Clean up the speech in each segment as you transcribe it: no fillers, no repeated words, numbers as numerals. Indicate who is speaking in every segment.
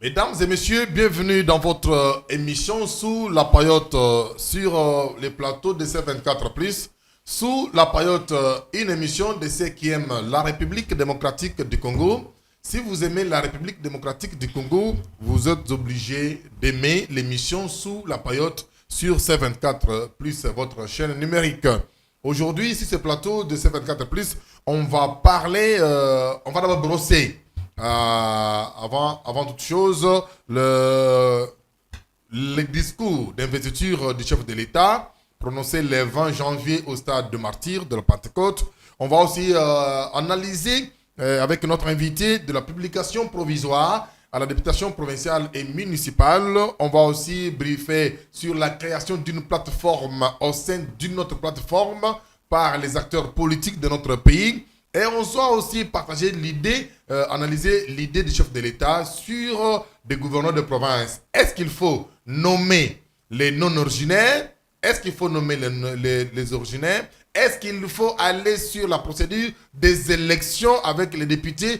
Speaker 1: Mesdames et messieurs, bienvenue dans votre émission sous la paillote sur les plateaux de C24+. Sous la paillote, une émission de ceux qui aiment la République démocratique du Congo. Si vous aimez la République démocratique du Congo, vous êtes obligé d'aimer l'émission sous la paillote sur C24+, votre chaîne numérique. Aujourd'hui, sur ce plateau de C24+, on va parler, on va d'abord brosser. Avant toute chose, le discours d'investiture du chef de l'État prononcé le 20 janvier au stade de Martyrs de la Pentecôte. On va aussi analyser avec notre invité de la publication provisoire à la députation provinciale et municipale. On va aussi briefer sur la création d'une plateforme au sein d'une autre plateforme par les acteurs politiques de notre pays. Et on doit aussi partager l'idée, analyser l'idée du chef de l'État sur des gouverneurs de province. Est-ce qu'il faut nommer les non-originaires? Est-ce qu'il faut nommer les originaires? Est-ce qu'il faut aller sur la procédure des élections avec les députés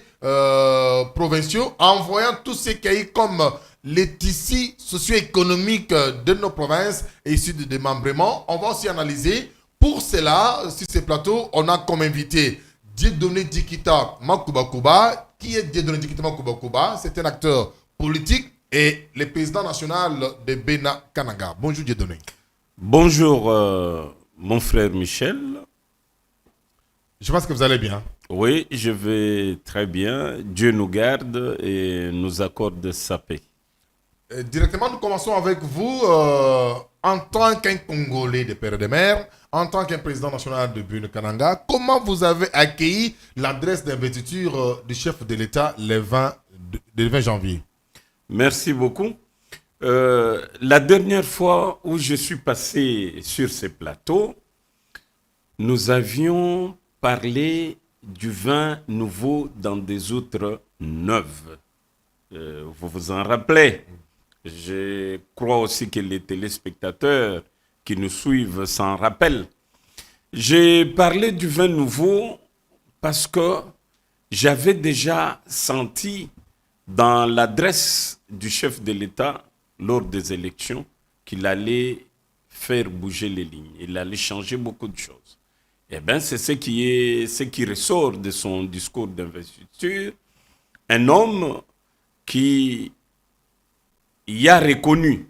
Speaker 1: provinciaux en voyant tous ces cahiers comme les tissus socio-économiques de nos provinces et issus de démembrement? On va aussi analyser. Pour cela, sur ces plateaux, on a comme invité Dieudonné Dikita Makuba. Qui est Dieudonné Dikita Makuba? C'est un acteur politique et le président national de Bena Kananga. Bonjour Dieudonné.
Speaker 2: Bonjour mon frère Michel.
Speaker 1: Je pense que vous allez bien.
Speaker 2: Oui, je vais très bien. Dieu nous garde et nous accorde sa paix.
Speaker 1: Directement, nous commençons avec vous en tant qu'un Congolais de père et de mère, en tant qu'un président national de Bena Kananga. Comment vous avez accueilli l'adresse d'investiture du chef de l'État le 20 janvier?
Speaker 2: Merci beaucoup. La dernière fois où je suis passé sur ces plateaux, nous avions parlé du vin nouveau dans des outres neuves. Vous vous en rappelez? Je crois aussi que les téléspectateurs qui nous suivent s'en rappellent. J'ai parlé du vin nouveau parce que j'avais déjà senti dans l'adresse du chef de l'État lors des élections qu'il allait faire bouger les lignes. Il allait changer beaucoup de choses. Eh bien, c'est ce qui ressort de son discours d'investiture. Un homme qui y a reconnu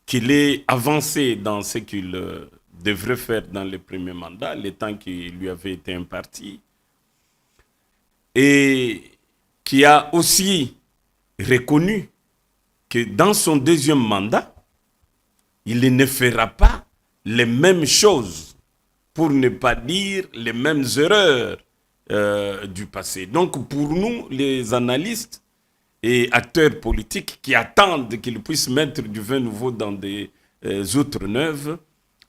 Speaker 2: qu'il est avancé dans ce qu'il devrait faire dans le premier mandat, le temps qui lui avait été imparti, et qui a aussi reconnu que dans son deuxième mandat, il ne fera pas les mêmes choses, pour ne pas dire les mêmes erreurs du passé. Donc pour nous, les analystes et acteurs politiques qui attendent qu'ils puissent mettre du vin nouveau dans des outres neuves,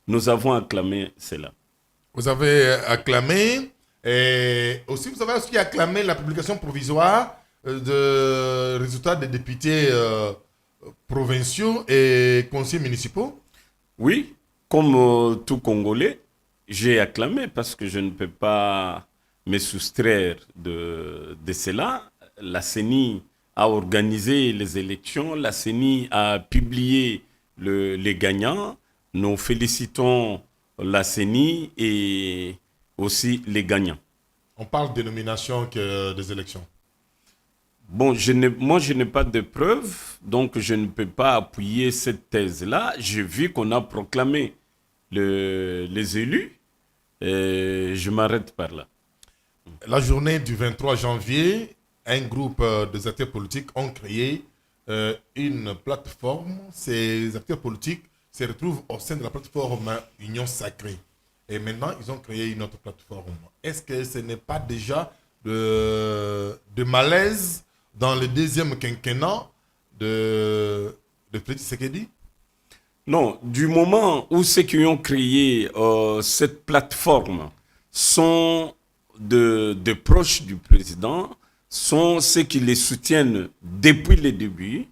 Speaker 2: nous avons acclamé cela.
Speaker 1: Vous avez acclamé, et aussi vous avez aussi acclamé la publication provisoire de résultats des députés provinciaux et conseillers municipaux?
Speaker 2: Oui, comme tout Congolais, j'ai acclamé parce que je ne peux pas me soustraire de cela. La CENI a organisé les élections, la CENI a publié les gagnants. Nous félicitons la CENI et aussi les gagnants.
Speaker 1: On parle de nomination que des élections.
Speaker 2: Bon, moi, je n'ai pas de preuves, donc je ne peux pas appuyer cette thèse-là. J'ai vu qu'on a proclamé les élus et je m'arrête par là.
Speaker 1: La journée du 23 janvier, un groupe des acteurs politiques ont créé une plateforme. Ces acteurs politiques se retrouvent au sein de la plateforme Union Sacrée. Et maintenant, ils ont créé une autre plateforme. Est-ce que ce n'est pas déjà de malaise dans le deuxième quinquennat de Félix Tshisekedi?
Speaker 2: Non, du moment où ceux qui ont créé cette plateforme sont de proches du président, sont ceux qui les soutiennent depuis le début,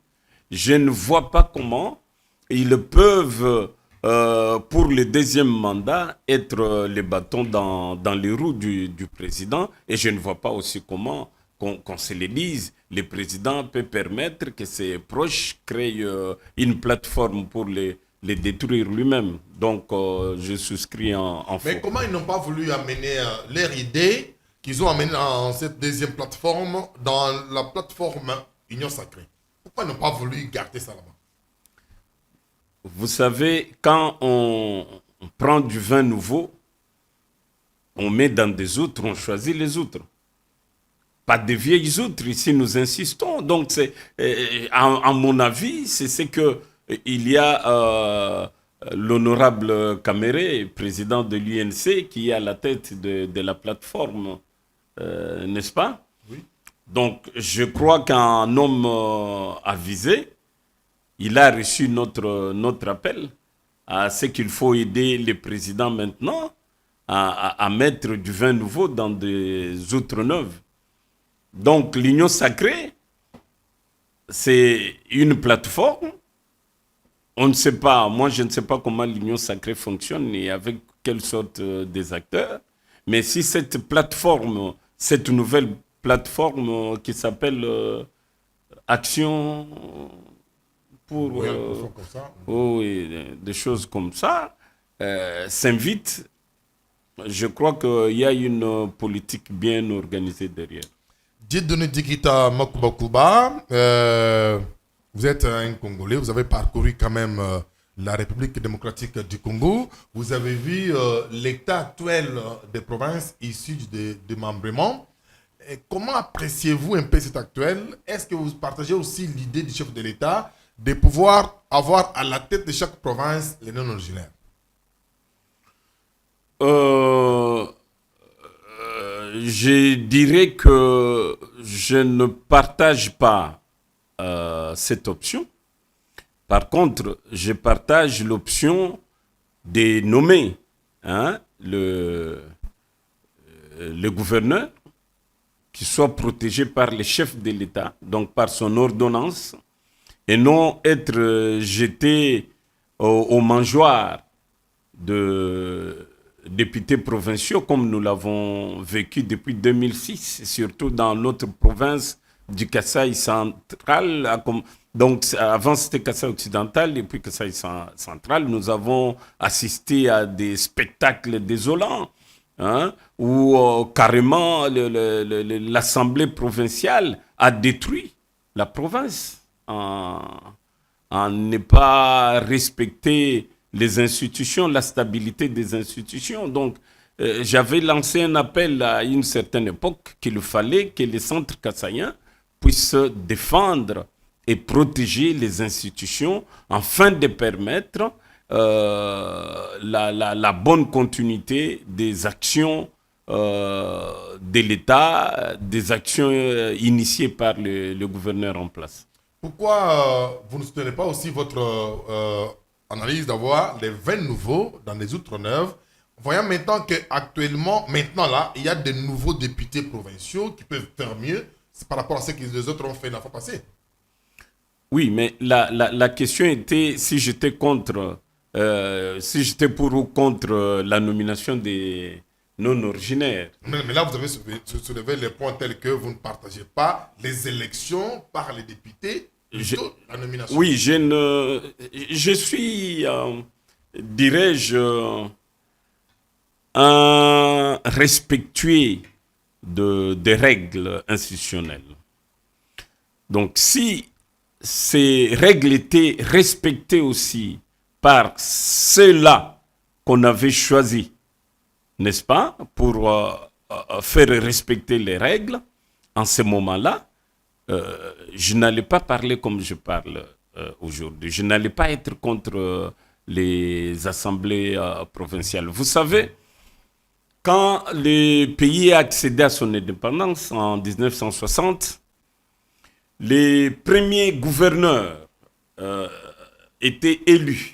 Speaker 2: je ne vois pas comment ils peuvent, pour le deuxième mandat, être les bâtons dans les roues du président. Et je ne vois pas aussi comment qu'on se le dise, le président peut permettre que ses proches créent une plateforme pour les détruire lui-même. Donc, je souscris en faux.
Speaker 1: Mais comment ils n'ont pas voulu amener leur idée qu'ils ont amenée dans cette deuxième plateforme, dans la plateforme Union Sacrée? Pourquoi ils n'ont pas voulu garder ça là-bas?
Speaker 2: Vous savez, quand on prend du vin nouveau, on met dans des outres, on choisit les outres. Pas de vieilles outres, ici nous insistons. Donc, à mon avis, c'est ce que il y a l'honorable Caméré, président de l'UNC, qui est à la tête de la plateforme, n'est-ce pas?
Speaker 1: Oui.
Speaker 2: Donc, je crois qu'un homme avisé, il a reçu notre appel à ce qu'il faut aider les présidents maintenant à mettre du vin nouveau dans des outres neuves. Donc, l'Union Sacrée, c'est une plateforme. On ne sait pas, moi je ne sais pas comment l'Union Sacrée fonctionne et avec quelle sorte des acteurs. Mais si cette plateforme, cette nouvelle plateforme qui s'appelle Action pour...
Speaker 1: Oui, comme ça.
Speaker 2: oui, des choses comme ça, s'invite, je crois qu'il y a une politique bien organisée derrière.
Speaker 1: Dieudonné Dikita Makubakuba, vous êtes un Congolais, vous avez parcouru quand même la République démocratique du Congo. Vous avez vu l'état actuel des provinces issues du démembrement. Et comment appréciez-vous un peu cet actuel? Est-ce que vous partagez aussi l'idée du chef de l'État de pouvoir avoir à la tête de chaque province les non-originaires?
Speaker 2: Je dirais que je ne partage pas cette option. Par contre, je partage l'option de nommer le gouverneur qui soit protégé par le chef de l'État, donc par son ordonnance, et non être jeté au mangeoire de députés provinciaux comme nous l'avons vécu depuis 2006, surtout dans notre province du Kasaï central. Donc avant c'était Kasaï occidental et puis Kasaï central. Nous avons assisté à des spectacles désolants où carrément l'Assemblée provinciale a détruit la province en ne pas respecter les institutions, la stabilité des institutions. Donc, j'avais lancé un appel à une certaine époque qu'il fallait que les centres kassaïens puissent défendre et protéger les institutions afin de permettre la bonne continuité des actions de l'État, des actions initiées par le gouverneur en place.
Speaker 1: Pourquoi vous ne soutenez pas aussi votre analyse d'avoir les vins nouveaux dans les outre-neuves, voyant maintenant qu'actuellement, maintenant là, il y a de nouveaux députés provinciaux qui peuvent faire mieux par rapport à ce que les autres ont fait la fois passée?
Speaker 2: Oui, mais la question était si j'étais contre, si j'étais pour ou contre la nomination des non-originaires.
Speaker 1: Mais là, vous avez soulevé les points tels que vous ne partagez pas les élections par les députés, plutôt la nomination.
Speaker 2: Oui, je suis, dirais-je, un respectueux des règles institutionnelles. Donc, si ces règles étaient respectées aussi par ceux-là qu'on avait choisis, n'est-ce pas, pour faire respecter les règles, en ce moment-là, je n'allais pas parler comme je parle aujourd'hui. Je n'allais pas être contre les assemblées provinciales. Vous savez, quand le pays a accédé à son indépendance en 1960, les premiers gouverneurs étaient élus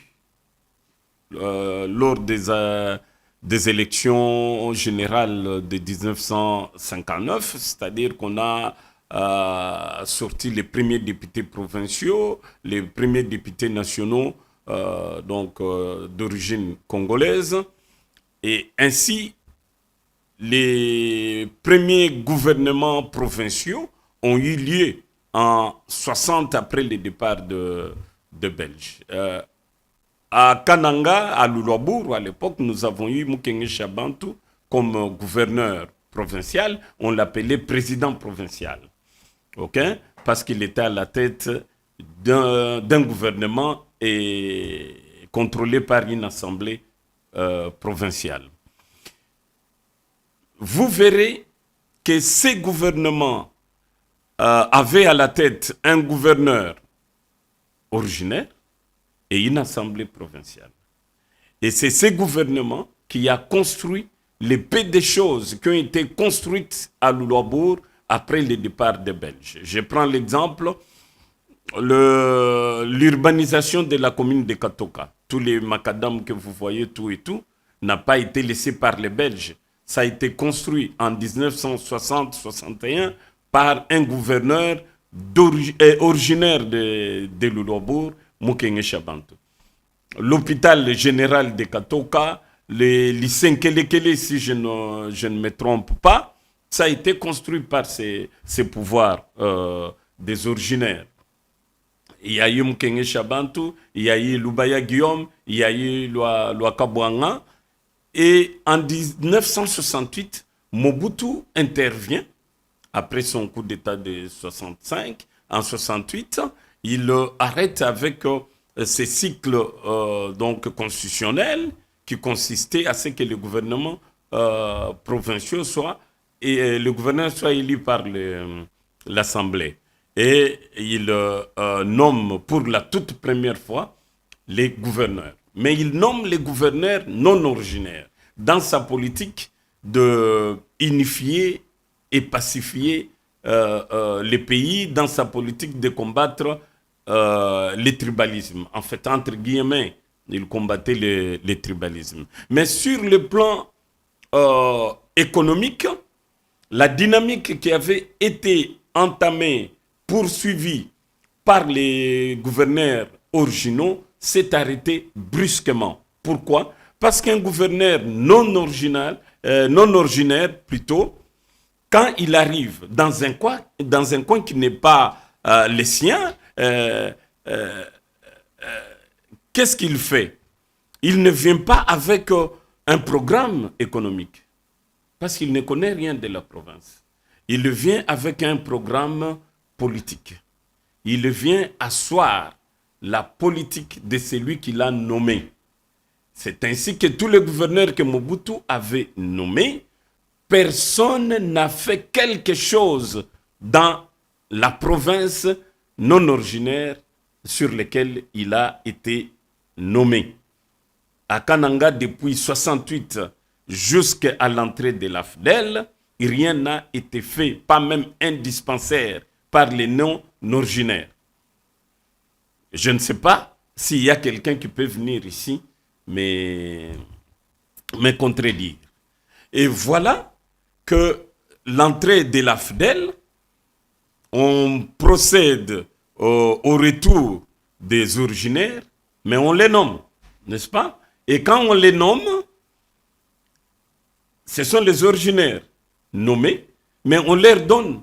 Speaker 2: lors des élections générales de 1959, c'est-à-dire qu'on a sorti les premiers députés provinciaux, les premiers députés nationaux d'origine congolaise, et ainsi les premiers gouvernements provinciaux ont eu lieu en 60 après le départ de Belges. À Kananga, à Lulabour, à l'époque, nous avons eu Mukenge Chabantu comme gouverneur provincial. On l'appelait président provincial. OK? Parce qu'il était à la tête d'un gouvernement et contrôlé par une assemblée provinciale. Vous verrez que ces gouvernements avaient à la tête un gouverneur originaire et une assemblée provinciale. Et c'est ce gouvernement qui a construit les peu de choses qui ont été construites à Lulabour après le départ des Belges. Je prends l'exemple, l'urbanisation de la commune de Katoka. Tous les macadams que vous voyez, tout et tout, n'a pas été laissé par les Belges. Ça a été construit en 1960-61 par un gouverneur originaire de Lulabour, Mukenge Chabantu. L'hôpital général de Katoka, le lycée Nkelekele, si je ne me trompe pas, ça a été construit par ces pouvoirs des originaires. Il y a eu Mukenge Chabantu, il y a eu Lubaya Guillaume, il y a eu Luakabouanga. Et en 1968, Mobutu intervient, après son coup d'État de 65, en 68, il arrête avec ces cycles donc constitutionnels qui consistaient à ce que le gouvernement provincial soit le gouverneur soit élu par l'Assemblée. Et il nomme pour la toute première fois les gouverneurs. Mais il nomme les gouverneurs non originaires dans sa politique de unifier et pacifier les pays, dans sa politique de combattre les tribalismes. En fait, entre guillemets, il combattait les tribalismes. Mais sur le plan économique, la dynamique qui avait été entamée, poursuivie par les gouverneurs originaux, s'est arrêtée brusquement. Pourquoi? Parce qu'un gouverneur non originaire, quand il arrive dans un coin qui n'est pas le sien, qu'est-ce qu'il fait? Il ne vient pas avec un programme économique, parce qu'il ne connaît rien de la province. Il vient avec un programme politique. Il vient asseoir la politique de celui qui l'a nommé. C'est ainsi que tous les gouverneurs que Mobutu avait nommés, personne n'a fait quelque chose dans la province non originaire sur laquelle il a été nommé. À Kananga, depuis 68 jusqu'à l'entrée de l'AFDEL, rien n'a été fait, pas même un dispensaire par les non-originaires. Je ne sais pas s'il y a quelqu'un qui peut venir ici me contredire. Et voilà que l'entrée de l'AFDEL, on procède au retour des originaires, mais on les nomme, n'est-ce pas? Et quand on les nomme, ce sont les originaires nommés, mais on leur donne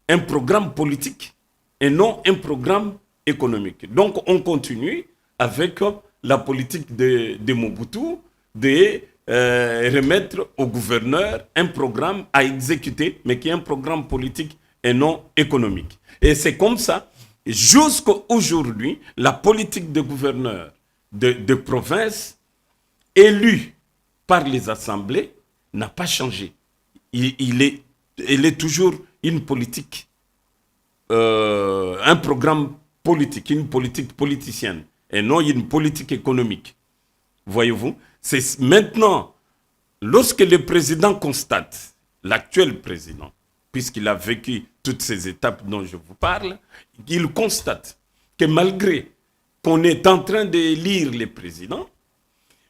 Speaker 2: un programme politique et non un programme économique. Donc on continue avec la politique de Mobutu de remettre au gouverneur un programme à exécuter, mais qui est un programme politique et non économique. Et c'est comme ça, jusqu'à aujourd'hui, la politique de gouverneur de province élu par les assemblées n'a pas changé. Il est toujours une politique, un programme politique, une politique politicienne, et non une politique économique. Voyez-vous? C'est maintenant, lorsque le président constate, l'actuel président, puisqu'il a vécu toutes ces étapes dont je vous parle, il constate que malgré qu'on est en train d'élire les présidents,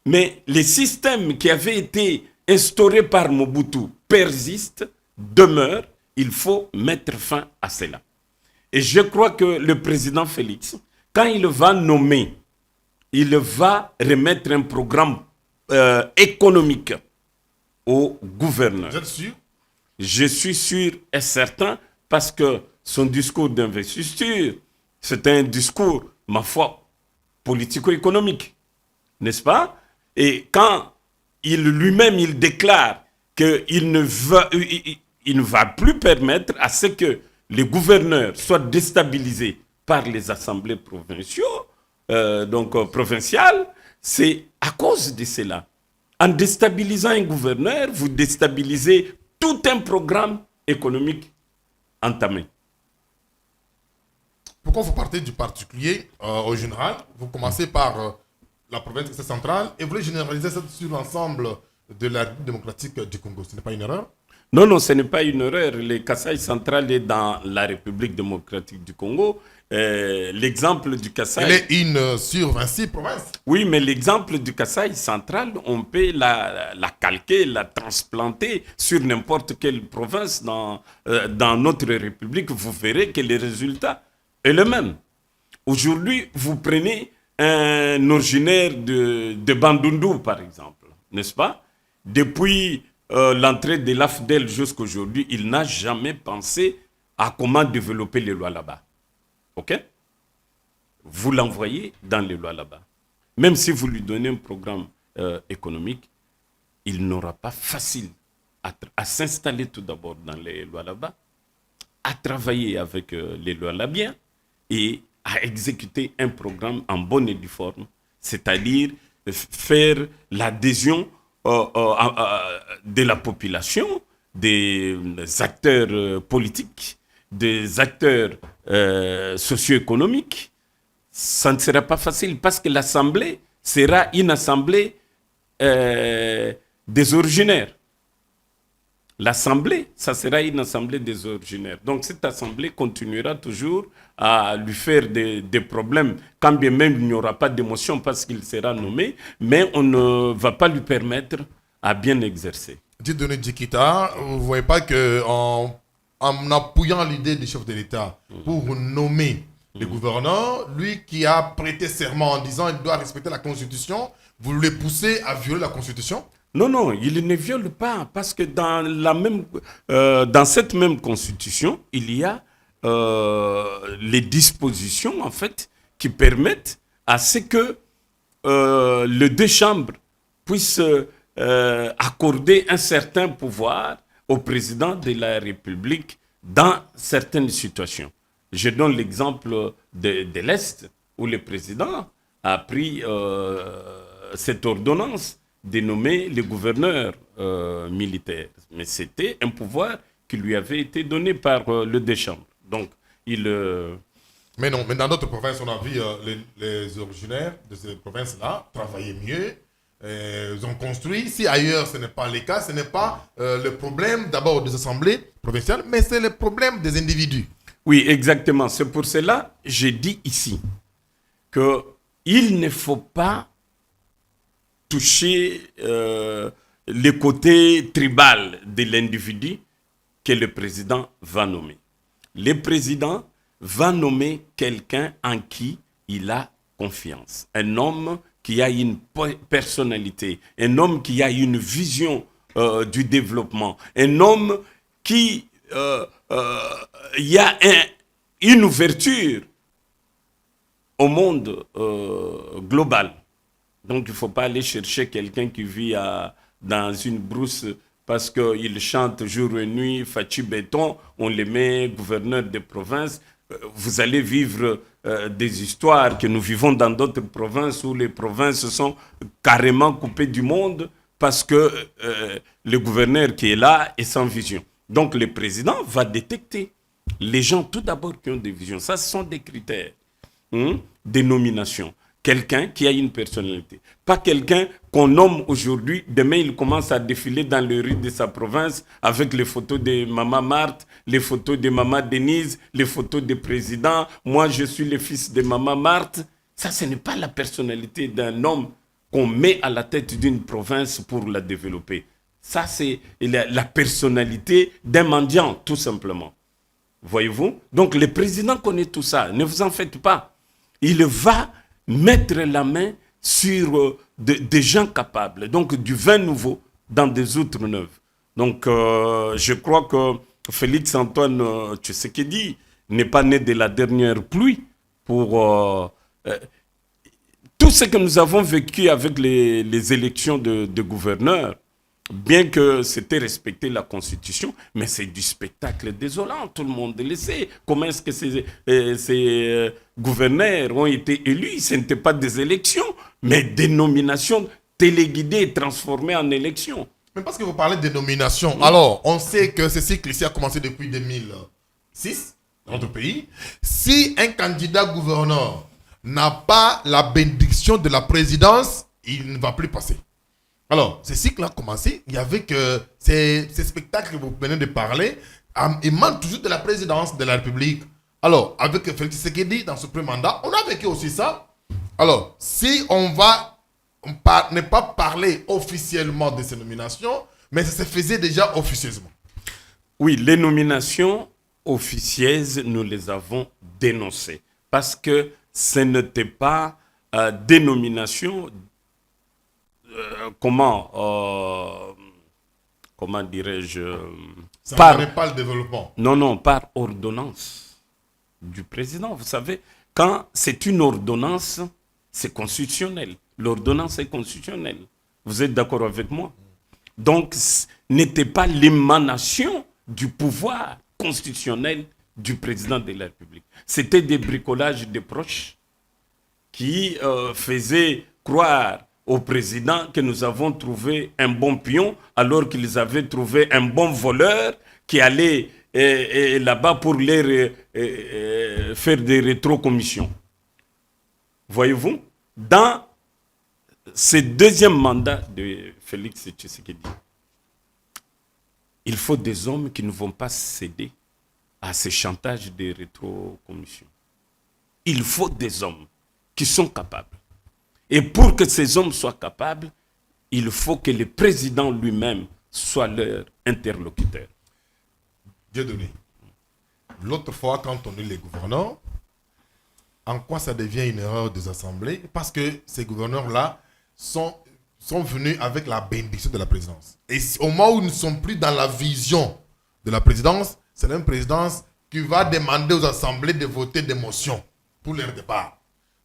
Speaker 2: mais les systèmes qui avaient été instaurés par Mobutu persistent, demeurent, il faut mettre fin à cela. Et je crois que le président Félix, quand il va nommer, il va remettre un programme économique au gouverneur.
Speaker 1: Vous êtes sûr?
Speaker 2: Je suis sûr et certain parce que son discours d'investiture, c'est un discours, ma foi, politico-économique, n'est-ce pas? Et quand il lui-même, il déclare qu'il il ne va plus permettre à ce que les gouverneurs soient déstabilisés par les assemblées provinciales, c'est à cause de cela. En déstabilisant un gouverneur, vous déstabilisez tout un programme économique entamé.
Speaker 1: Pourquoi vous partez du particulier au général? Vous commencez par la province centrale et vous voulez généraliser ça sur l'ensemble de la République démocratique du Congo. Ce n'est pas une erreur?
Speaker 2: Non, non, ce n'est pas une erreur. Le Kasaï central est dans la République démocratique du Congo. L'exemple du Kasaï...
Speaker 1: Elle est une sur 26 provinces.
Speaker 2: Oui, mais l'exemple du Kasaï central, on peut la calquer, la transplanter sur n'importe quelle province dans notre République. Vous verrez que les résultats est le même. Aujourd'hui, vous prenez un originaire de Bandundu, par exemple, n'est-ce pas? Depuis l'entrée de l'AFDEL jusqu'à aujourd'hui, il n'a jamais pensé à comment développer les lois là-bas. OK? Vous l'envoyez dans les lois là-bas. Même si vous lui donnez un programme économique, il n'aura pas facile à s'installer tout d'abord dans les lois là-bas, à travailler avec les lois là-bas et à exécuter un programme en bonne et due forme, c'est-à-dire faire l'adhésion de la population, des acteurs politiques, des acteurs socio-économiques. Ça ne sera pas facile parce que l'Assemblée sera une assemblée des originaires. L'Assemblée, ça sera une assemblée des originaires. Donc cette assemblée continuera toujours à lui faire des problèmes, quand bien même il n'y aura pas d'émotion parce qu'il sera nommé, mais on ne va pas lui permettre à bien exercer.
Speaker 1: Dieudonné Djikita, vous ne voyez pas qu'en appuyant l'idée du chef de l'État pour nommer le gouverneur, lui qui a prêté serment en disant qu'il doit respecter la Constitution, vous le poussez à violer la Constitution?
Speaker 2: Non, non, il ne viole pas, parce que dans cette même constitution, il y a les dispositions, en fait, qui permettent à ce que les deux chambres puissent accorder un certain pouvoir au président de la République dans certaines situations. Je donne l'exemple de l'Est, où le président a pris cette ordonnance de nommer les gouverneurs militaires. Mais c'était un pouvoir qui lui avait été donné par le deux chambres. Donc,
Speaker 1: Mais non, mais dans d'autres provinces, on a vu les originaires de ces provinces-là travailler mieux. Ils ont construit. Si ailleurs, ce n'est pas le cas, ce n'est pas le problème d'abord des assemblées provinciales, mais c'est le problème des individus.
Speaker 2: Oui, exactement. C'est pour cela que j'ai dit ici qu'il ne faut pas toucher le côté tribal de l'individu que le président va nommer. Le président va nommer quelqu'un en qui il a confiance. Un homme qui a une personnalité, un homme qui a une vision du développement, un homme qui y a une ouverture au monde global. Donc, il ne faut pas aller chercher quelqu'un qui vit dans une brousse parce qu'il chante jour et nuit, Fachi Béton, on les met gouverneur de province. Vous allez vivre des histoires que nous vivons dans d'autres provinces où les provinces sont carrément coupées du monde parce que le gouverneur qui est là est sans vision. Donc, le président va détecter les gens tout d'abord qui ont des visions. Ça, ce sont des critères, des nominations. Quelqu'un qui a une personnalité. Pas quelqu'un qu'on nomme aujourd'hui, demain il commence à défiler dans les rues de sa province avec les photos de Maman Marthe, les photos de Maman Denise, les photos des présidents. Moi, je suis le fils de Maman Marthe. Ça, ce n'est pas la personnalité d'un homme qu'on met à la tête d'une province pour la développer. Ça, c'est la personnalité d'un mendiant, tout simplement. Voyez-vous? Donc, le président connaît tout ça. Ne vous en faites pas. Il va mettre la main sur des gens capables, donc du vin nouveau dans des outres neuves. Donc, je crois que Félix Antoine Tshisekedi n'est pas né de la dernière pluie pour tout ce que nous avons vécu avec les élections de gouverneurs. Bien que c'était respecter la Constitution, mais c'est du spectacle désolant, tout le monde le sait. Comment est-ce que ces gouverneurs ont été élus? Ce n'était pas des élections, mais des nominations téléguidées et transformées en élections.
Speaker 1: Mais parce que vous parlez de nominations, alors on sait que ce cycle ici a commencé depuis 2006 dans notre pays. Si un candidat gouverneur n'a pas la bénédiction de la présidence, il ne va plus passer. Alors, ce cycle a commencé, il y avait que ces spectacles que vous venez de parler, ils manquent toujours de la présidence de la République. Alors, avec Félix Tshisekedi dans ce premier mandat, on a vécu aussi ça. Alors, si on va ne pas parler officiellement de ces nominations, mais ça se faisait déjà officieusement.
Speaker 2: Oui, les nominations officieuses, nous les avons dénoncées. Parce que ce n'était pas des nominations... comment dirais-je
Speaker 1: ça ne pas le développement.
Speaker 2: Non, par ordonnance du président. Vous savez, quand c'est une ordonnance, c'est constitutionnel. L'ordonnance est constitutionnelle. Vous êtes d'accord avec moi? Donc, n'était pas l'émanation du pouvoir constitutionnel du président de la République. C'était des bricolages de proches qui faisaient croire au président que nous avons trouvé un bon pion alors qu'ils avaient trouvé un bon voleur qui allait là-bas pour les faire des rétrocommissions. Voyez-vous, dans ce deuxième mandat de Félix Tshisekedi, il faut des hommes qui ne vont pas céder à ces chantages de rétrocommissions. Il faut des hommes qui sont capables. Et pour que ces hommes soient capables, il faut que le président lui-même soit leur interlocuteur.
Speaker 1: Dieudonné, l'autre fois, quand on est les gouverneurs, en quoi ça devient une erreur des assemblées? Parce que ces gouverneurs-là sont venus avec la bénédiction de la présidence. Et au moment où ils ne sont plus dans la vision de la présidence, c'est la même présidence qui va demander aux assemblées de voter des motions pour leur départ.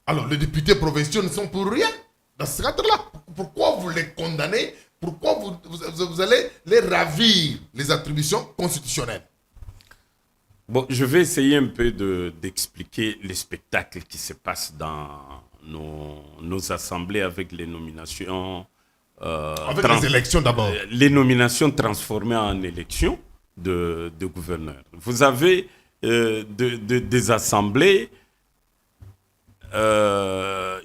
Speaker 1: Alors, les députés provinciaux ne sont pour rien dans ce cadre-là. Pourquoi vous les condamnez? Pourquoi vous allez les ravir les attributions constitutionnelles?
Speaker 2: Bon, je vais essayer un peu d'expliquer les spectacles qui se passent dans nos assemblées avec les nominations.
Speaker 1: Avec les élections d'abord.
Speaker 2: Les nominations transformées en élections de gouverneurs. Vous avez des assemblées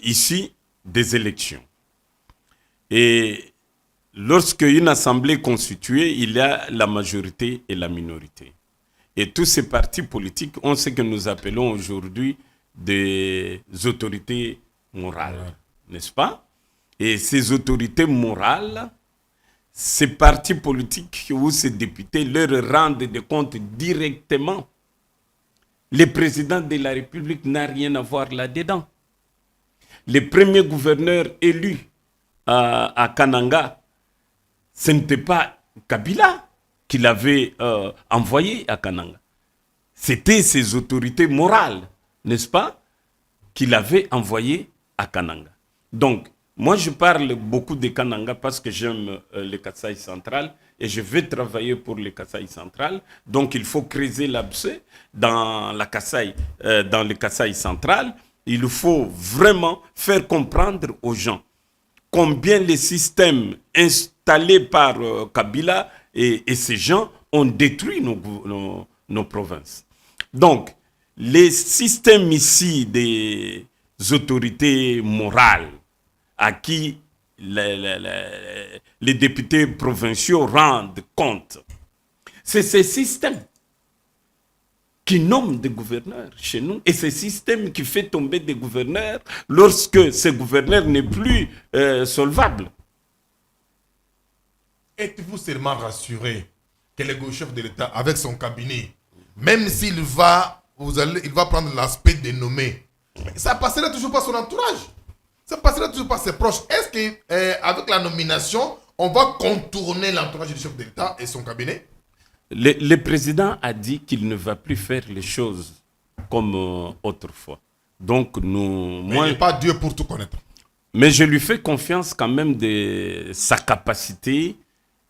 Speaker 2: ici, des élections. Et lorsque une assemblée est constituée, il y a la majorité et la minorité. Et tous ces partis politiques ont ce que nous appelons aujourd'hui des autorités morales, n'est-ce pas? Et ces autorités morales, ces partis politiques ou ces députés leur rendent des comptes directement. Le président de la République n'a rien à voir là-dedans. Les premiers gouverneurs élus à Kananga, ce n'était pas Kabila qui l'avait envoyé à Kananga. C'était ses autorités morales, n'est-ce pas, qui l'avaient envoyé à Kananga. Donc, moi je parle beaucoup de Kananga parce que j'aime le Kasaï central et je vais travailler pour le Kasaï central. Donc, il faut creuser l'abcès dans le Kasaï central. Il faut vraiment faire comprendre aux gens combien les systèmes installés par Kabila et ces gens ont détruit nos provinces. Donc, les systèmes ici des autorités morales à qui les députés provinciaux rendent compte, c'est ces systèmes qui nomment des gouverneurs chez nous. Et ce système qui fait tomber des gouverneurs lorsque ce gouverneur n'est plus solvable.
Speaker 1: Êtes-vous seulement rassuré que le chef de l'État, avec son cabinet, même s'il va prendre l'aspect de nommer, ça passera toujours par son entourage, ça passera toujours par ses proches. Est-ce qu'avec la nomination, on va contourner l'entourage du chef de l'État et son cabinet.
Speaker 2: Le président a dit qu'il ne va plus faire les choses comme autrefois. Donc,
Speaker 1: Mais il n'est pas Dieu pour tout connaître.
Speaker 2: mais je lui fais confiance quand même de sa capacité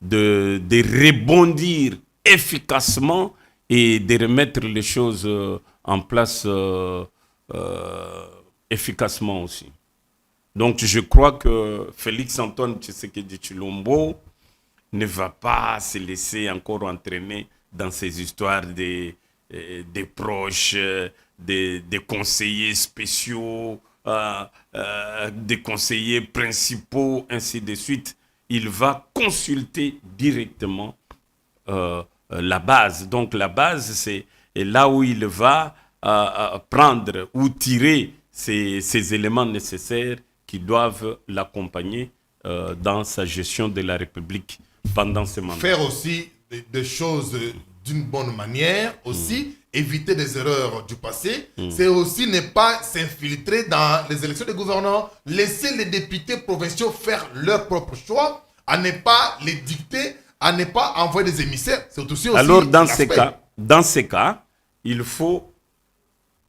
Speaker 2: de rebondir efficacement et de remettre les choses en place efficacement aussi. Donc, je crois que Félix-Antoine Tshisekedi Tshilombo ne va pas se laisser encore entraîner dans ces histoires des proches, des conseillers spéciaux, des conseillers principaux, ainsi de suite. Il va consulter directement la base. Donc la base, c'est là où il va prendre ou tirer ces éléments nécessaires qui doivent l'accompagner dans sa gestion de la République pendant ce mandat.
Speaker 1: Faire aussi des choses d'une bonne manière, aussi éviter des erreurs du passé, c'est aussi ne pas s'infiltrer dans les élections des gouvernants, laisser les députés provinciaux faire leur propre choix, à ne pas les dicter, à ne pas envoyer des émissaires. C'est aussi
Speaker 2: alors dans ces cas, il faut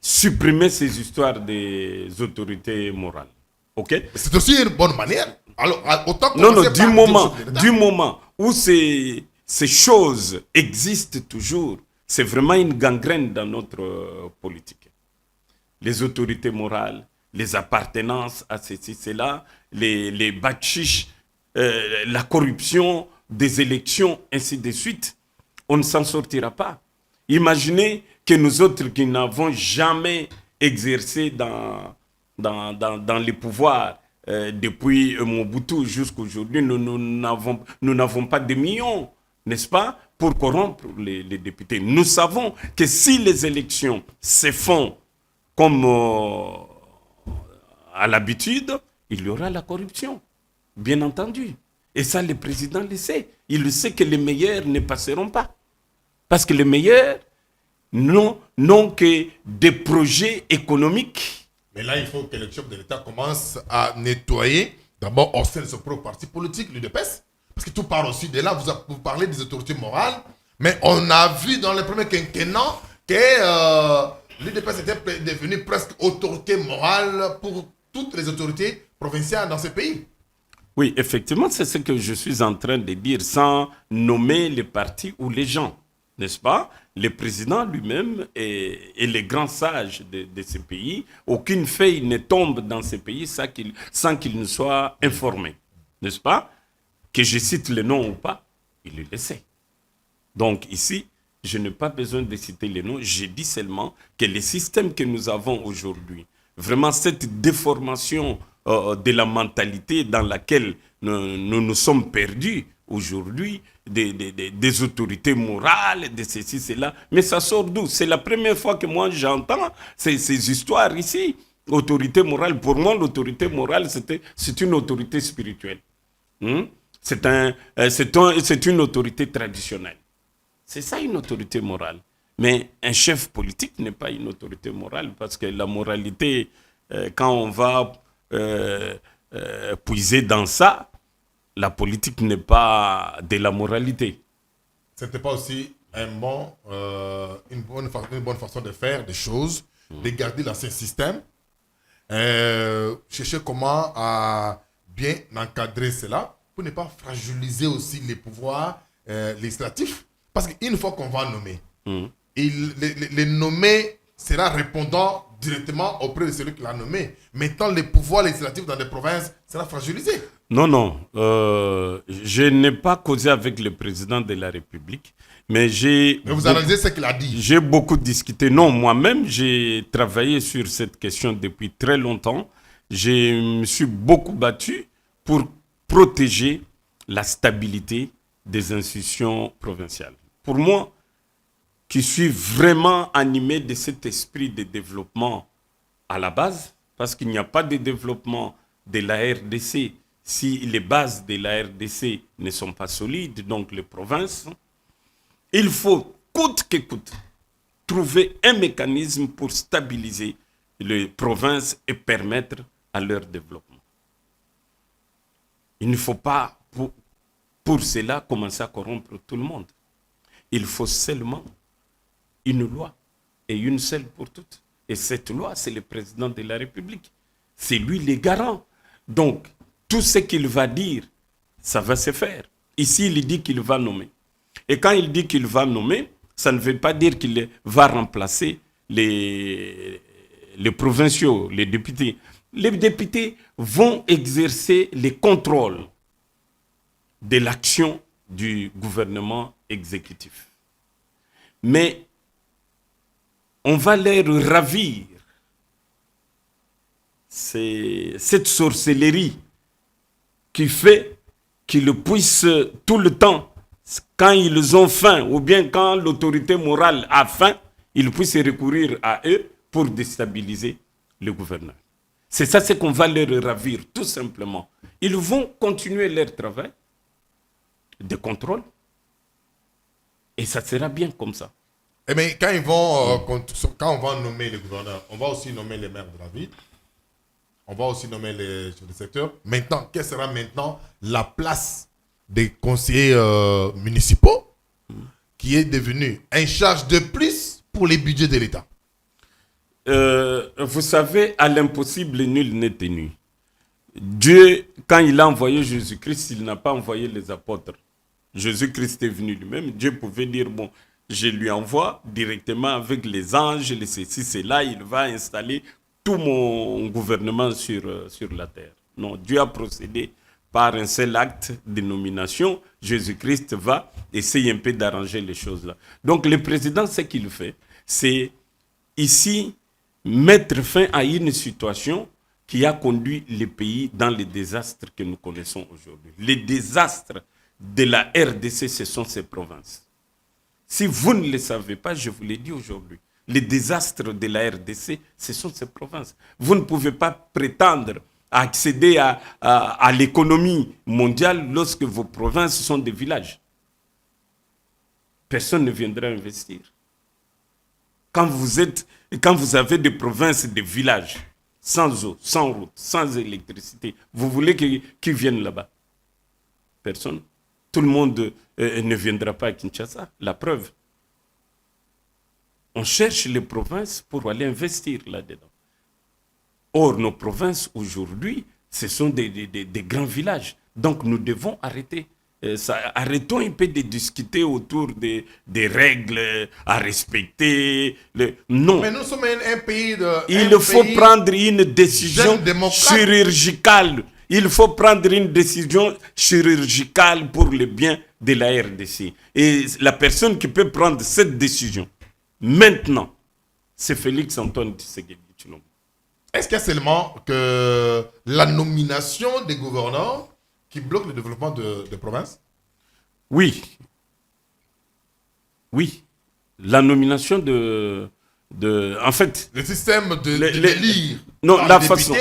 Speaker 2: supprimer ces histoires des autorités morales. Ok?
Speaker 1: C'est aussi une bonne manière. Alors, autant
Speaker 2: non,
Speaker 1: commencer
Speaker 2: du moment où ces choses existent toujours, c'est vraiment une gangrène dans notre politique. Les autorités morales, les appartenances à ceci, cela, les bachiches, la corruption des élections, ainsi de suite, on ne s'en sortira pas. Imaginez que nous autres qui n'avons jamais exercé dans les pouvoirs, depuis Mobutu jusqu'à aujourd'hui, nous n'avons pas de millions, n'est-ce pas, pour corrompre les députés. Nous savons que si les élections se font comme à l'habitude, il y aura la corruption, bien entendu. Et ça, le président le sait. Il sait que les meilleurs ne passeront pas. Parce que les meilleurs n'ont que des projets économiques.
Speaker 1: Mais là, il faut que le chef de l'État commence à nettoyer, d'abord au sein de son propre parti politique, l'UDPS. Parce que tout part aussi de là, vous parlez des autorités morales, mais on a vu dans le premier quinquennat que l'UDPS était devenu presque autorité morale pour toutes les autorités provinciales dans ce pays.
Speaker 2: Oui, effectivement, c'est ce que je suis en train de dire, sans nommer les partis ou les gens, n'est-ce pas? Le président lui-même est le grand sage de ce pays. Aucune feuille ne tombe dans ce pays sans qu'il ne soit informé, n'est-ce pas? Que je cite le nom ou pas, il le sait. Donc ici, je n'ai pas besoin de citer les noms, je dis seulement que le système que nous avons aujourd'hui, vraiment cette déformation de la mentalité dans laquelle nous sommes perdus aujourd'hui, des autorités morales, de ceci, cela. Mais ça sort d'où? C'est la première fois que moi j'entends ces histoires ici. Autorité morale, pour moi, l'autorité morale, c'est une autorité spirituelle. C'est une autorité traditionnelle. C'est ça une autorité morale. Mais un chef politique n'est pas une autorité morale parce que la moralité, quand on va puiser dans ça, la politique n'est pas de la moralité.
Speaker 1: C'était pas aussi une bonne façon de faire des choses, de garder l'ancien système, chercher comment bien encadrer cela pour ne pas fragiliser aussi les pouvoirs législatifs. Parce qu'une fois qu'on va nommer, les nommé sera répondant directement auprès de celui qui l'a nommé. Maintenant, les pouvoirs législatifs dans les provinces sera fragilisé.
Speaker 2: Non. Je n'ai pas causé avec le président de la République, mais
Speaker 1: vous analysez ce qu'il a dit.
Speaker 2: J'ai beaucoup discuté. Non, moi-même, j'ai travaillé sur cette question depuis très longtemps. Je me suis beaucoup battu pour protéger la stabilité des institutions provinciales. Pour moi, qui suis vraiment animé de cet esprit de développement à la base, parce qu'il n'y a pas de développement de la RDC si les bases de la RDC ne sont pas solides, donc les provinces, il faut, coûte que coûte, trouver un mécanisme pour stabiliser les provinces et permettre à leur développement. Il ne faut pas pour cela commencer à corrompre tout le monde. Il faut seulement une loi, et une seule pour toutes. Et cette loi, c'est le président de la République. C'est lui le garant. Donc, tout ce qu'il va dire, ça va se faire. Ici, il dit qu'il va nommer. Et quand il dit qu'il va nommer, ça ne veut pas dire qu'il va remplacer les provinciaux, les députés. Les députés vont exercer les contrôles de l'action du gouvernement exécutif. Mais on va leur ravir cette sorcellerie qui fait qu'ils puissent tout le temps, quand ils ont faim, ou bien quand l'autorité morale a faim, ils puissent recourir à eux pour déstabiliser le gouverneur. C'est ça ce qu'on va leur ravir, tout simplement. Ils vont continuer leur travail de contrôle, et ça sera bien comme ça.
Speaker 1: Mais quand ils vont, quand on va nommer les gouverneurs, on va aussi nommer les maires de la ville. On va aussi nommer les chefs de secteur. Maintenant, quelle sera maintenant la place des conseillers municipaux qui est devenu un charge de plus pour les budgets de l'État?
Speaker 2: Vous savez, à l'impossible, nul n'est tenu. Dieu, quand il a envoyé Jésus-Christ, il n'a pas envoyé les apôtres. Jésus-Christ est venu lui-même. Dieu pouvait dire, bon, je lui envoie directement avec les anges, les ceci, cela, il va installer tout mon gouvernement sur la terre. Non, Dieu a procédé par un seul acte de nomination. Jésus-Christ va essayer un peu d'arranger les choses là. Donc le président, ce qu'il fait, c'est ici mettre fin à une situation qui a conduit le pays dans les désastres que nous connaissons aujourd'hui. Les désastres de la RDC, ce sont ces provinces. Si vous ne le savez pas, je vous l'ai dit aujourd'hui, les désastres de la RDC, ce sont ces provinces. Vous ne pouvez pas prétendre accéder à l'économie mondiale lorsque vos provinces sont des villages. Personne ne viendra investir. Quand vous avez des provinces, des villages, sans eau, sans route, sans électricité, vous voulez qu'ils viennent là-bas? Personne. Tout le monde ne viendra pas à Kinshasa. La preuve. On cherche les provinces pour aller investir là-dedans. Or, nos provinces aujourd'hui, ce sont des grands villages. Donc, nous devons arrêter. Arrêtons un peu de discuter autour des règles à respecter. Non.
Speaker 1: Mais nous sommes un pays de...
Speaker 2: Il faut prendre une décision chirurgicale. Il faut prendre une décision chirurgicale pour le bien de la RDC. Et la personne qui peut prendre cette décision, maintenant, c'est Félix Antoine Tshisekedi Tshilombo.
Speaker 1: Est-ce qu'il y a seulement que la nomination des gouverneurs qui bloque le développement de provinces?
Speaker 2: Oui. Oui. La nomination en fait...
Speaker 1: Le système d'élire
Speaker 2: non, la façon...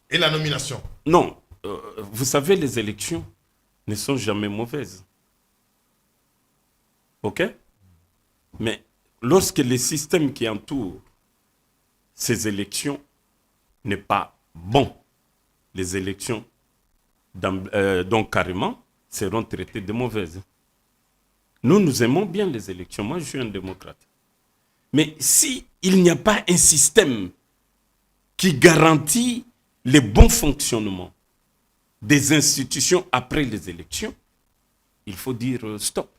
Speaker 1: et la nomination.
Speaker 2: Non. Vous savez, les élections ne sont jamais mauvaises. OK? Mais lorsque le système qui entoure ces élections n'est pas bon, les élections, donc carrément, seront traitées de mauvaises. Nous aimons bien les élections. Moi, je suis un démocrate. Mais s'il n'y a pas un système qui garantit le bon fonctionnement des institutions après les élections, il faut dire stop.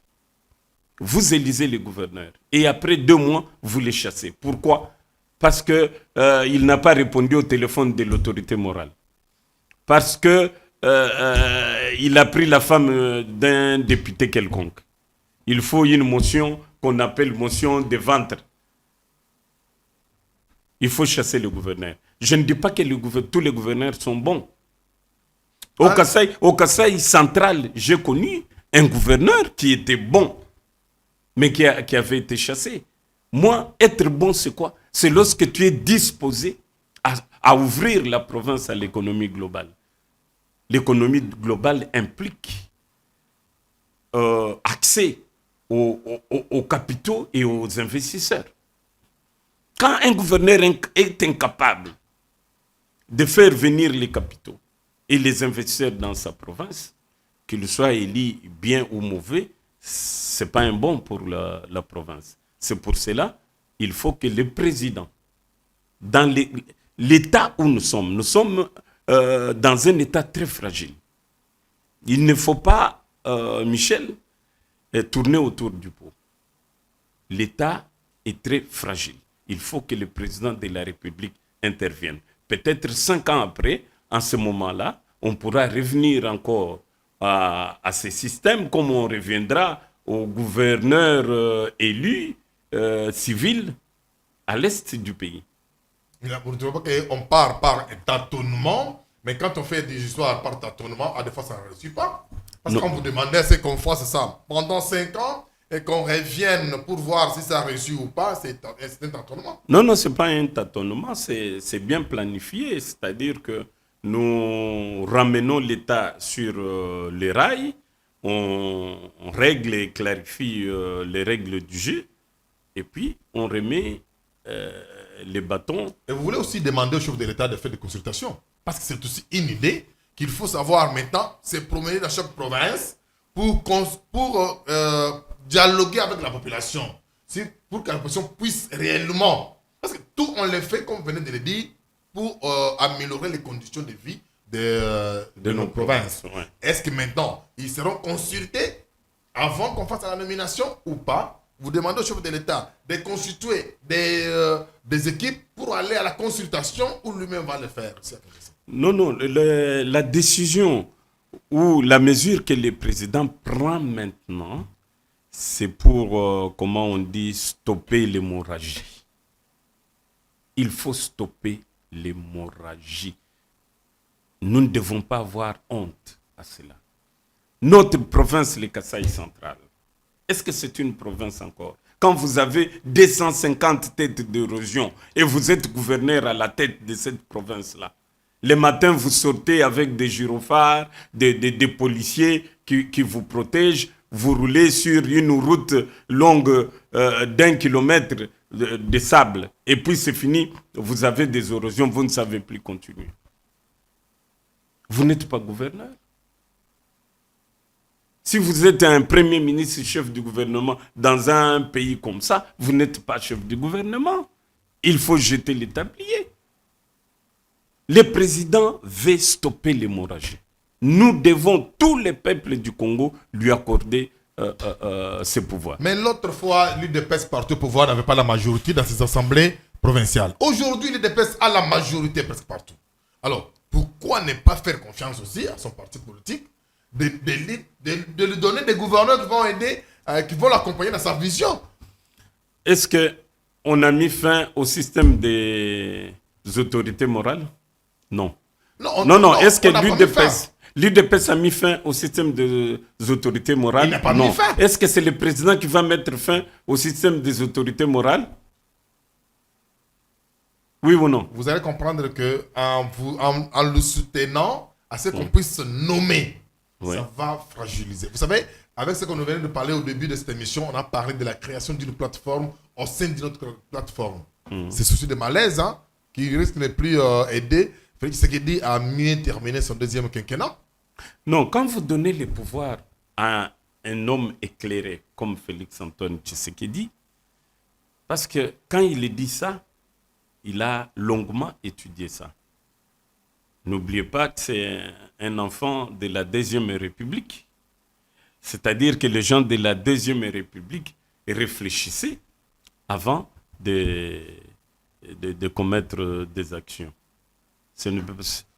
Speaker 2: Vous élisez les gouverneurs et après 2 mois, vous les chassez. Pourquoi? Parce qu'il n'a pas répondu au téléphone de l'autorité morale. Parce qu'il a pris la femme d'un député quelconque. Il faut une motion qu'on appelle motion de ventre. Il faut chasser le gouverneur. Je ne dis pas que tous les gouverneurs sont bons. Au Kasaï central, j'ai connu un gouverneur qui était bon, mais qui avait été chassé. Moi, être bon, c'est quoi? C'est lorsque tu es disposé à ouvrir la province à l'économie globale. L'économie globale implique accès aux capitaux et aux investisseurs. Quand un gouverneur est incapable de faire venir les capitaux et les investisseurs dans sa province, qu'il soit élu bien ou mauvais, ce n'est pas un bon pour la province. C'est pour cela il faut que le président, dans l'état où nous sommes dans un état très fragile. Il ne faut pas, Michel, tourner autour du pot. L'état est très fragile. Il faut que le président de la République intervienne. Peut-être 5 ans après, en ce moment-là, on pourra revenir encore à ce système, comme on reviendra au gouverneur élu civil à l'est du pays.
Speaker 1: On part par tâtonnement, mais quand on fait des histoires par tâtonnement, à des fois ça ne réussit pas. Parce qu'on vous demandait ce qu'on fasse ça pendant 5 ans et qu'on revienne pour voir si ça a réussi ou pas, c'est un tâtonnement.
Speaker 2: Non, ce n'est pas un tâtonnement, c'est bien planifié. C'est-à-dire que nous ramenons l'État sur les rails, on règle et clarifie les règles du jeu, et puis on remet les bâtons.
Speaker 1: Et vous voulez aussi demander au chef de l'État de faire des consultations. Parce que c'est aussi une idée qu'il faut savoir maintenant, c'est promener dans chaque province pour dialoguer avec la population. Pour que la population puisse réellement. Parce que tout on le fait, comme vous venez de le dire, pour améliorer les conditions de vie de nos provinces.
Speaker 2: Ouais.
Speaker 1: Est-ce que maintenant, ils seront consultés avant qu'on fasse la nomination ou pas? Vous demandez au chef de l'État de constituer des équipes pour aller à la consultation ou lui-même va le faire?
Speaker 2: Non, la décision ou la mesure que le président prend maintenant, c'est pour, comment on dit, stopper l'hémorragie. Il faut stopper l'hémorragie. Nous ne devons pas avoir honte à cela. Notre province, le Kasaï central, est-ce que c'est une province encore? Quand vous avez 250 têtes d'érosion et vous êtes gouverneur à la tête de cette province-là, le matin, vous sortez avec des gyrophares, des policiers qui vous protègent, vous roulez sur une route longue d'1 kilomètre de sable, et puis c'est fini, vous avez des érosions, vous ne savez plus continuer. Vous n'êtes pas gouverneur. Si vous êtes un premier ministre, chef du gouvernement dans un pays comme ça, vous n'êtes pas chef du gouvernement. Il faut jeter les tabliers. Le président veut stopper l'hémorragie. Nous devons, tous les peuples du Congo, lui accorder ce pouvoir.
Speaker 1: Mais l'autre fois, l'UDPS parti au pouvoir n'avait pas la majorité dans ses assemblées provinciales. Aujourd'hui, l'UDPS a la majorité presque partout. Alors, pourquoi ne pas faire confiance aussi à son parti politique de lui donner des gouverneurs qui vont aider, qui vont l'accompagner dans sa vision?
Speaker 2: Est-ce qu'on a mis fin au système des autorités morales? Non. Non. Est-ce que l'UDPS a mis fin au système des autorités morales?
Speaker 1: Il n'a pas mis fin.
Speaker 2: Est-ce que c'est le président qui va mettre fin au système des autorités morales? Oui ou non?
Speaker 1: Vous allez comprendre qu'en le soutenant, à ce qu'on puisse se nommer, ça va fragiliser. Vous savez, avec ce qu'on venait de parler au début de cette émission, on a parlé de la création d'une plateforme au sein de notre plateforme. C'est souci de malaise qui risque de ne plus aider Félix Tshisekedi à mieux terminer son deuxième quinquennat.
Speaker 2: Non, quand vous donnez le pouvoir à un homme éclairé comme Félix Antoine Tshisekedi, parce que quand il dit ça, il a longuement étudié ça. N'oubliez pas que c'est un enfant de la Deuxième République. C'est-à-dire que les gens de la Deuxième République réfléchissaient avant de commettre des actions. Ce ne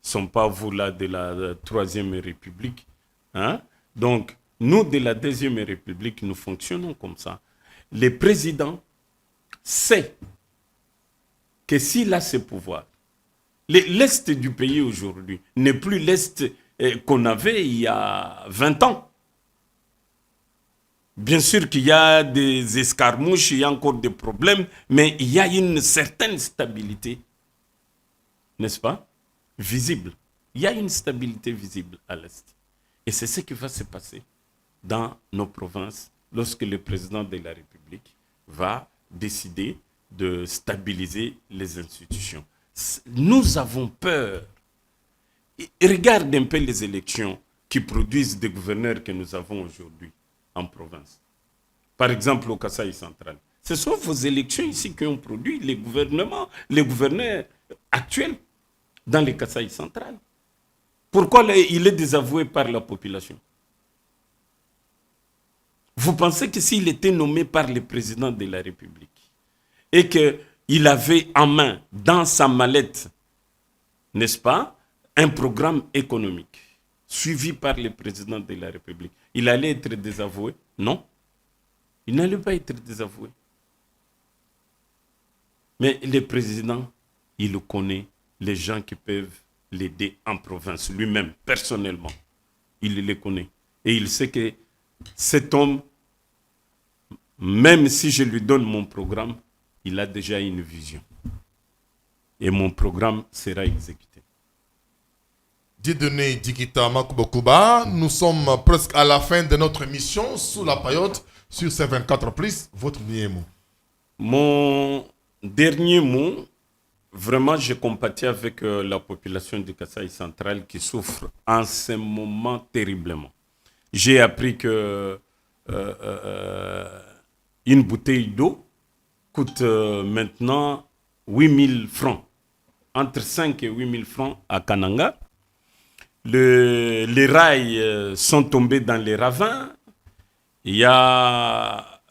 Speaker 2: sont pas vous là de la Troisième République. Hein? Donc, nous de la Deuxième République, nous fonctionnons comme ça. Le président sait que s'il a ce pouvoir, l'Est du pays aujourd'hui n'est plus l'Est qu'on avait il y a 20 ans. Bien sûr qu'il y a des escarmouches, il y a encore des problèmes, mais il y a une certaine stabilité, n'est-ce pas? Visible. Il y a une stabilité visible à l'Est. Et c'est ce qui va se passer dans nos provinces lorsque le président de la République va décider de stabiliser les institutions. Nous avons peur. Regarde un peu les élections qui produisent des gouverneurs que nous avons aujourd'hui en province. Par exemple, au Kasaï central. Ce sont vos élections ici qui ont produit les gouverneurs actuels dans les Kasaï central. Pourquoi il est désavoué par la population? Vous pensez que s'il était nommé par le président de la République et qu'il avait en main, dans sa mallette, n'est-ce pas, un programme économique suivi par le président de la République, il allait être désavoué? Non, il n'allait pas être désavoué. Mais le président, il connaît les gens qui peuvent l'aider en province, lui-même, personnellement. Il les connaît. Et il sait que cet homme, même si je lui donne mon programme, il a déjà une vision. Et mon programme sera exécuté.
Speaker 1: Dieudonné Dikita Makubokuba, nous sommes presque à la fin de notre émission sous la paillote sur C24+. Votre dernier mot.
Speaker 2: Mon dernier mot, vraiment, je compatis avec la population du Kasaï central qui souffre en ce moment terriblement. J'ai appris que une bouteille d'eau coûte maintenant 8000 francs, entre 5 et 8000 francs à Kananga. Les rails sont tombés dans les ravins. Il y a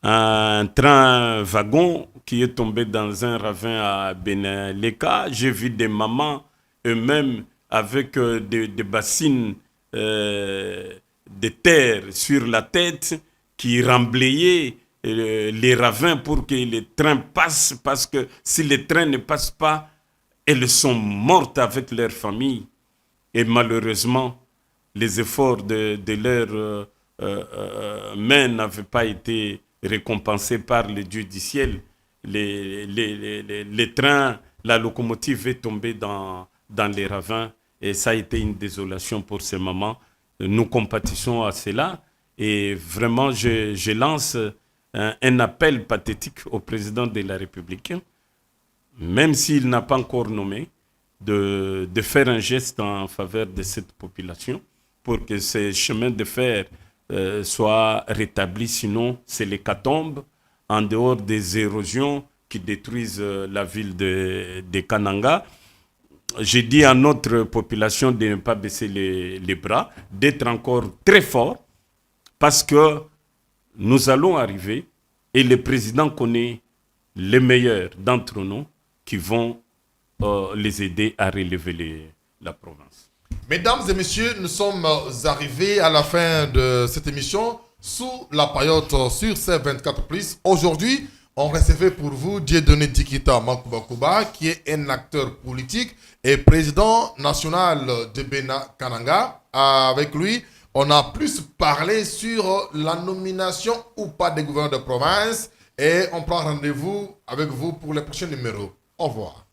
Speaker 2: un train-wagon qui est tombé dans un ravin à Beneleka. J'ai vu des mamans eux-mêmes avec des bassines de terre sur la tête qui remblayaient les ravins pour que les trains passent, parce que si les trains ne passent pas, elles sont mortes avec leur famille. Et malheureusement, les efforts de leur main n'avaient pas été récompensés par le Dieu du ciel. Les trains, la locomotive est tombée dans les ravins et ça a été une désolation pour ces mamans. Nous compatissons à cela et vraiment je lance un appel pathétique au président de la République, même s'il n'a pas encore nommé, de faire un geste en faveur de cette population pour que ces chemins de fer soient rétablis. Sinon, c'est l'hécatombe en dehors des érosions qui détruisent la ville de Kananga. J'ai dit à notre population de ne pas baisser les bras, d'être encore très fort, parce que nous allons arriver et le président connaît les meilleurs d'entre nous qui vont les aider à relever la province.
Speaker 1: Mesdames et messieurs, nous sommes arrivés à la fin de cette émission sous la paillote sur C24+. Aujourd'hui, on recevait pour vous Dieudonné Dikita Makubokuba, qui est un acteur politique et président national de Bena Kananga. Avec lui, on a plus parlé sur la nomination ou pas des gouverneurs de province et on prend rendez-vous avec vous pour les prochains numéros. Au revoir.